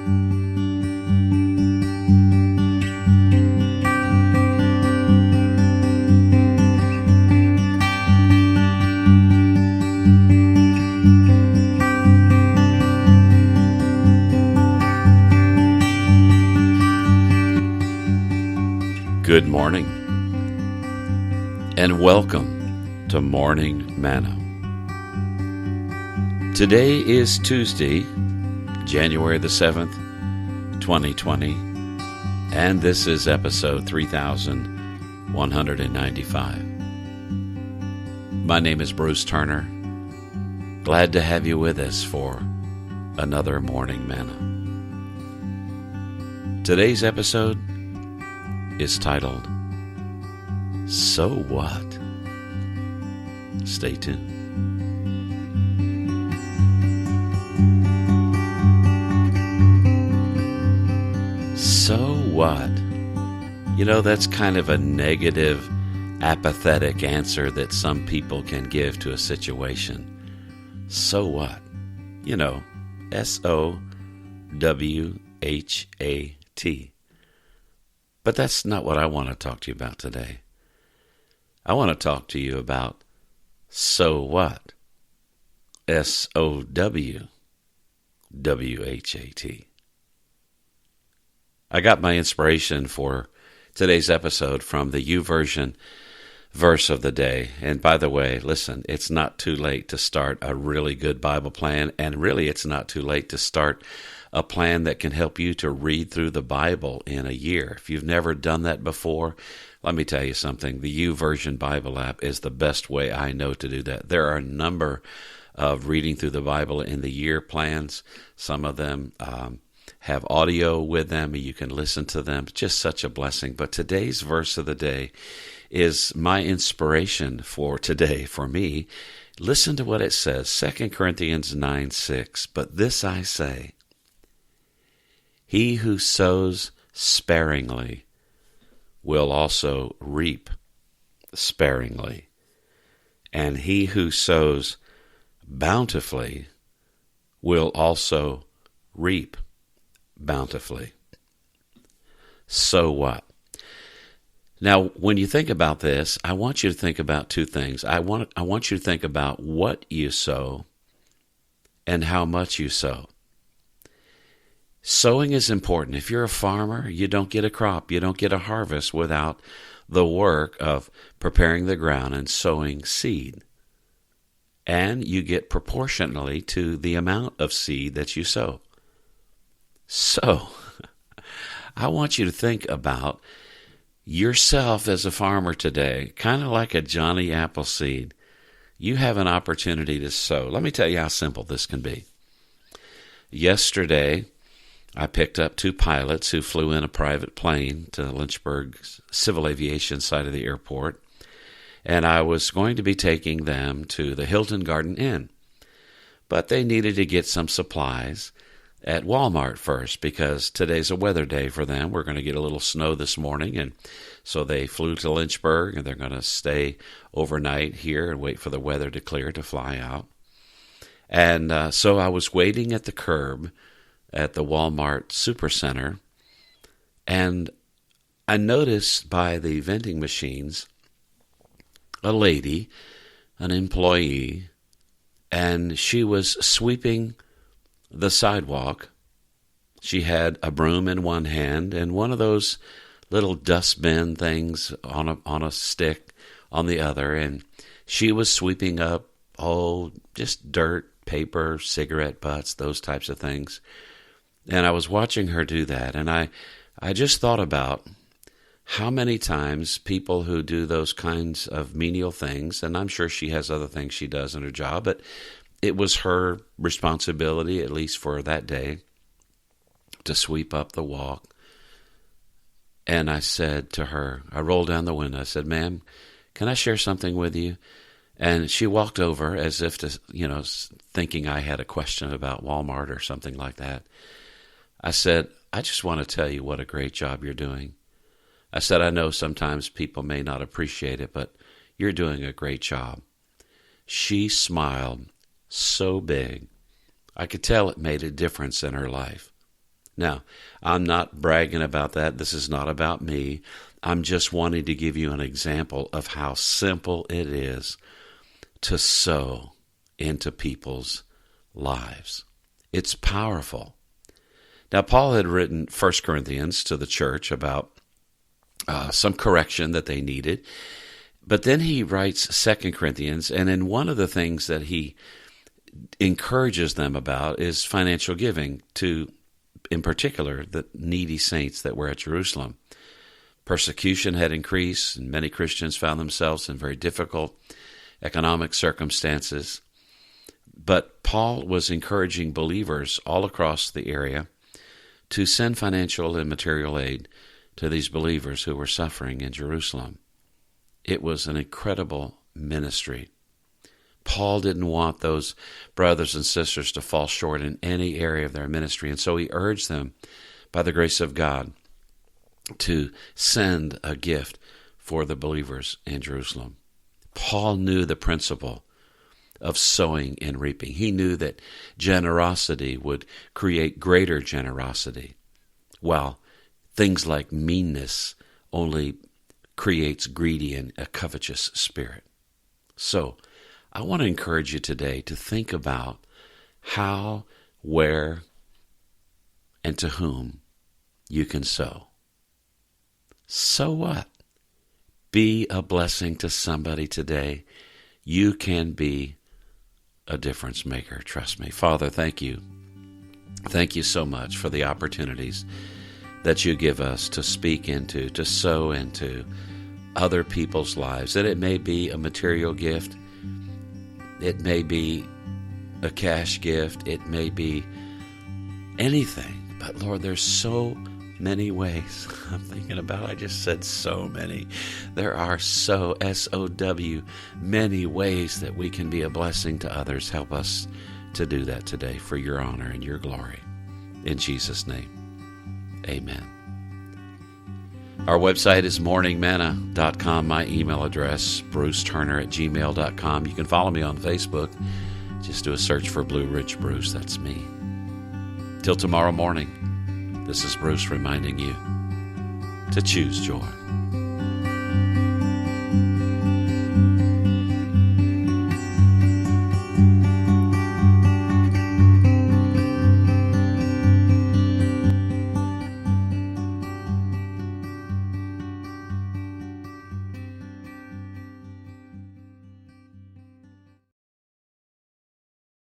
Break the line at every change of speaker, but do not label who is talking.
Good morning, and welcome to Morning Manna. Today is Tuesday, January the 7th, 2020, and this is episode 3195. My name is Bruce Turner. Glad to have you with us for another Morning Manna. Today's episode is titled, So What? Stay tuned. So what? You know, that's kind of a negative, apathetic answer that some people can give to a situation. So what? You know, SOWHAT. But that's not what I want to talk to you about today. I want to talk to you about so what? SOWWHAT. I got my inspiration for today's episode from the YouVersion verse of the day. And by the way, listen, it's not too late to start a really good Bible plan, and really it's not too late to start a plan that can help you to read through the Bible in a year. If you've never done that before, let me tell you something. The YouVersion Bible app is the best way I know to do that. There are a number of reading through the Bible in the year plans. Some of them have audio with them, and you can listen to them. Just such a blessing. But today's verse of the day is my inspiration for today, for me. Listen to what it says, 2 Corinthians 9:6. But this I say, he who sows sparingly will also reap sparingly, and he who sows bountifully will also reap bountifully. So what? Now, when you think about this, I want you to think about two things. I want you to think about what you sow and how much you sow. Sowing is important. If you're a farmer, you don't get a crop, you don't get a harvest without the work of preparing the ground and sowing seed. And you get proportionally to the amount of seed that you sow. So, I want you to think about yourself as a farmer today, kind of like a Johnny Appleseed. You have an opportunity to sow. Let me tell you how simple this can be. Yesterday, I picked up two pilots who flew in a private plane to Lynchburg Civil Aviation side of the airport, and I was going to be taking them to the Hilton Garden Inn. But they needed to get some supplies at Walmart first, because today's a weather day for them. We're going to get a little snow this morning, and so they flew to Lynchburg, and they're going to stay overnight here and wait for the weather to clear to fly out. And so I was waiting at the curb at the Walmart Supercenter, and I noticed by the vending machines a lady, an employee, and she was sweeping the sidewalk. She had a broom in one hand and one of those little dustbin things on a stick on the other, and she was sweeping up just dirt, paper, cigarette butts, those types of things. And I was watching her do that, and I just thought about how many times people who do those kinds of menial things, and I'm sure she has other things she does in her job, but it was her responsibility, at least for that day, to sweep up the walk. And I said to her, I rolled down the window, I said, "Ma'am, can I share something with you?" And she walked over as if to, thinking I had a question about Walmart or something like that. I said, "I just want to tell you what a great job you're doing." I said, "I know sometimes people may not appreciate it, but you're doing a great job." She smiled so big. I could tell it made a difference in her life. Now, I'm not bragging about that. This is not about me. I'm just wanting to give you an example of how simple it is to sow into people's lives. It's powerful. Now, Paul had written 1 Corinthians to the church about some correction that they needed. But then he writes 2 Corinthians, and in one of the things that he encourages them about is financial giving to, in particular, the needy saints that were at Jerusalem. Persecution had increased, and many Christians found themselves in very difficult economic circumstances. But Paul was encouraging believers all across the area to send financial and material aid to these believers who were suffering in Jerusalem. It was an incredible ministry. Paul didn't want those brothers and sisters to fall short in any area of their ministry, and so he urged them, by the grace of God, to send a gift for the believers in Jerusalem. Paul knew the principle of sowing and reaping. He knew that generosity would create greater generosity, while things like meanness only creates greedy and a covetous spirit. So, I want to encourage you today to think about how, where, and to whom you can sow. So what? Be a blessing to somebody today. You can be a difference maker, trust me. Father, thank you. Thank you so much for the opportunities that you give us to speak into, to sow into other people's lives. That it may be a material gift, it may be a cash gift, it may be anything. But Lord, there's so many ways. I'm thinking about, I just said so many. There are so, S-O-W, many ways that we can be a blessing to others. Help us to do that today for your honor and your glory. In Jesus' name, amen. Our website is morningmanna.com. My email address, bruceturner@gmail.com. You can follow me on Facebook. Just do a search for Blue Ridge Bruce. That's me. Till tomorrow morning, this is Bruce reminding you to choose joy.